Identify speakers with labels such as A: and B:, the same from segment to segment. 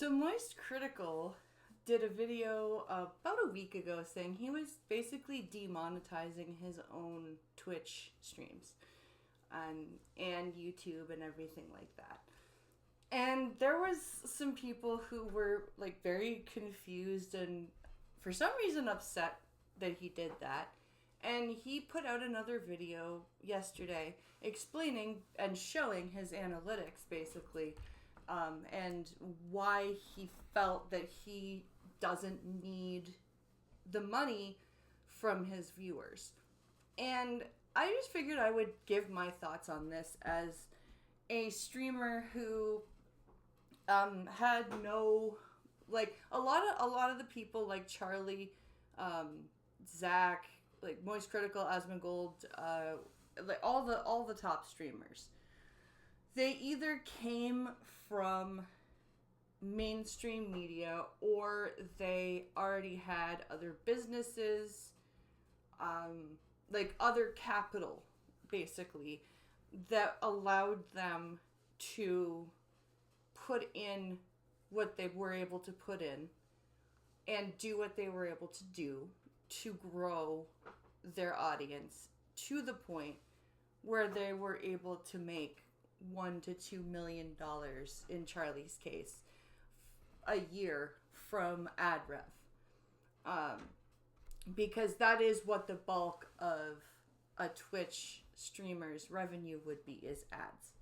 A: So Moist Critical did a video about a week ago saying he was basically demonetizing his own Twitch streams and YouTube and everything like that. And there was some people who were like very confused and for some reason upset that he did that. And he put out another video yesterday explaining and showing his analytics basically, and why he felt that he doesn't need the money from his viewers. And I just figured I would give my thoughts on this as a streamer who had no, like, a lot of the people like Charlie, Zach, like Moist Critical, Asmongold, like all the top streamers, they either came from mainstream media or they already had other businesses, like other capital, basically, that allowed them to put in what they were able to put in and do what they were able to do to grow their audience to the point where they were able to make $1 to $2 million in Charlie's case a year from ad rev, because that is what the bulk of a Twitch streamer's revenue would be, is ads.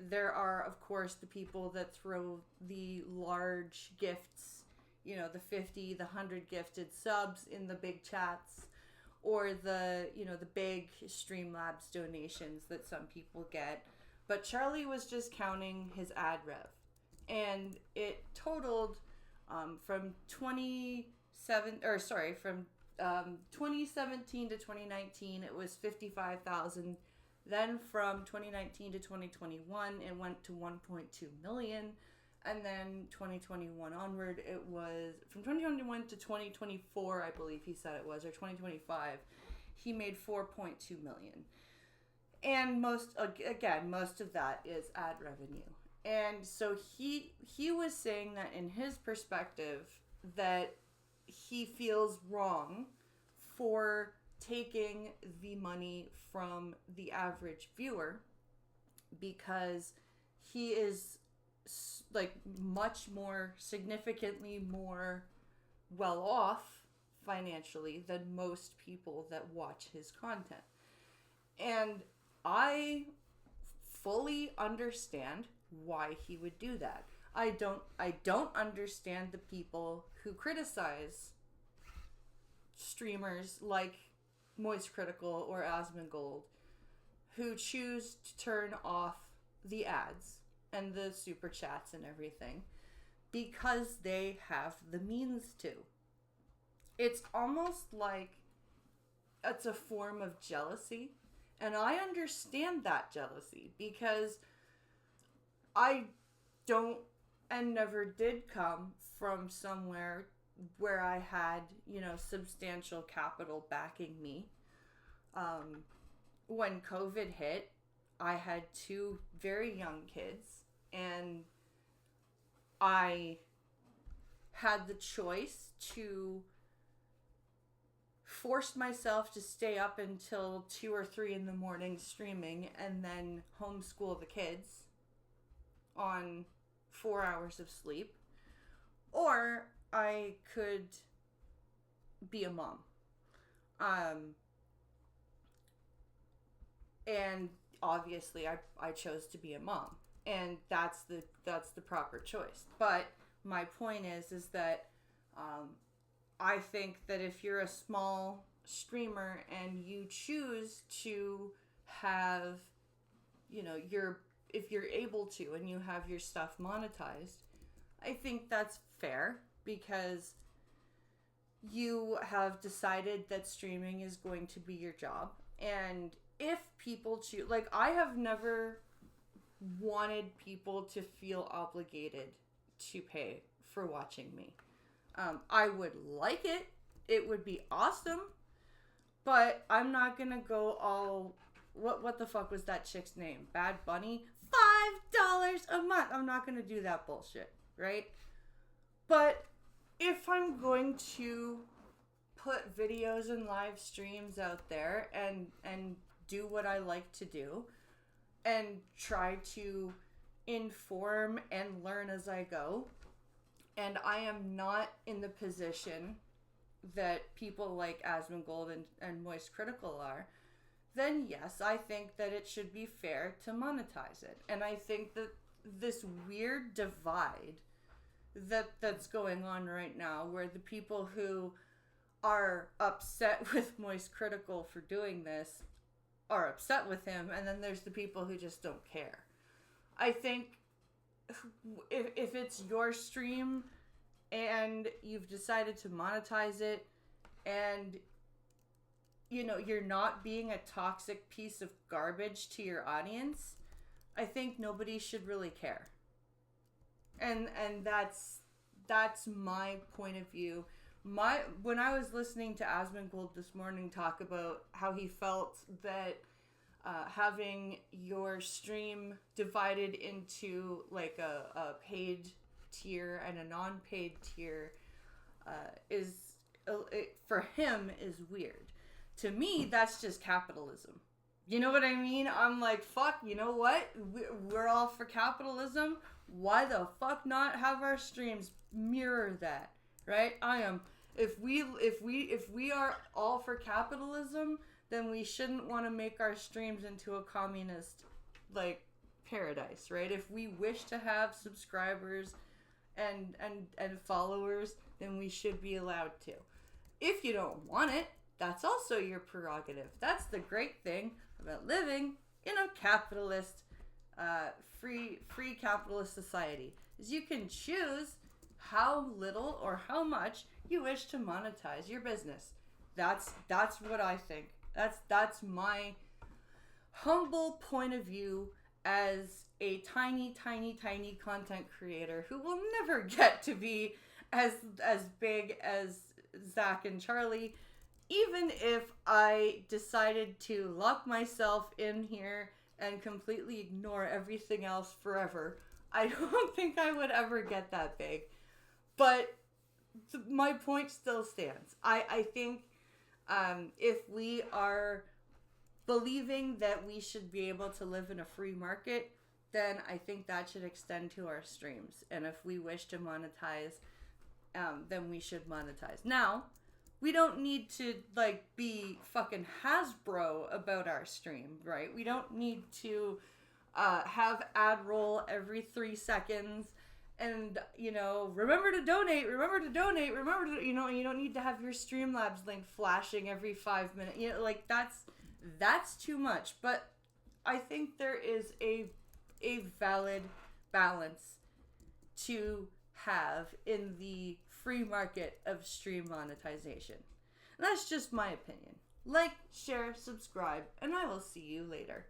A: There are, of course, the people that throw the large gifts, the 50, the 100 gifted subs in the big chats, or the big Streamlabs donations that some people get. But Charlie was just counting his ad rev. And it totaled from 2017 to 2019, it was 55,000. Then from 2019 to 2021, it went to 1.2 million. And then 2021 onward, it was from 2021 to 2024, I believe he said it was, or 2025, he made 4.2 million. And most of that is ad revenue. And so he was saying that in his perspective, that he feels wrong for taking the money from the average viewer, because he is like much more, significantly more well off financially than most people that watch his content. And I fully understand why he would do that. I don't understand the people who criticize streamers like Moist Critical or Asmongold who choose to turn off the ads and the super chats and everything because they have the means to. It's almost like it's a form of jealousy, and I understand that jealousy because I don't and never did come from somewhere where I had, substantial capital backing me. When COVID hit, I had 2 very young kids, and I had the choice to force myself to stay up until 2 or 3 in the morning streaming and then homeschool the kids on 4 hours of sleep, or I could be a mom. And obviously I chose to be a mom, and that's the proper choice. But my point is that I think that if you're a small streamer and you choose to have, if you're able to and you have your stuff monetized, I think that's fair because you have decided that streaming is going to be your job. And if people choose, like, I have never wanted people to feel obligated to pay for watching me. I would like it. It would be awesome. But I'm not going to go all... What the fuck was that chick's name? Bad Bunny? $5 a month. I'm not going to do that bullshit. right? But if I'm going to put videos and live streams out there and do what I like to do and try to inform and learn as I go, and I am not in the position that people like Asmongold and Moist Critical are, then yes, I think that it should be fair to monetize it. And I think that this weird divide that's going on right now, where the people who are upset with Moist Critical for doing this are upset with him, and then there's the people who just don't care. I think if it's your stream and you've decided to monetize it, and you're not being a toxic piece of garbage to your audience, I think nobody should really care. And that's my point of view. When I was listening to Asmongold this morning talk about how he felt that having your stream divided into like a paid tier and a non-paid tier for him is weird. To me, that's just capitalism. You know what I mean? I'm like, fuck, you know what? We're all for capitalism. Why the fuck not have our streams mirror that, right? I am. If we are all for capitalism, then we shouldn't want to make our streams into a communist like paradise, right? If we wish to have subscribers and followers, then we should be allowed to. If you don't want it, that's also your prerogative. That's the great thing about living in a capitalist, free capitalist society, is you can choose how little or how much you wish to monetize your business. That's what I think. That's my humble point of view as a tiny content creator who will never get to be as big as Zach and Charlie. Even if I decided to lock myself in here and completely ignore everything else forever, I don't think I would ever get that big. But my point still stands. I think if we are believing that we should be able to live in a free market, then I think that should extend to our streams. And if we wish to monetize, then we should monetize. Now, we don't need to like be fucking Hasbro about our stream, right? We don't need to have ad roll every 3 seconds and, remember to donate, you don't need to have your Streamlabs link flashing every 5 minutes. That's too much. But I think there is a valid balance to have in the free market of stream monetization. And that's just my opinion. Like, share, subscribe, and I will see you later.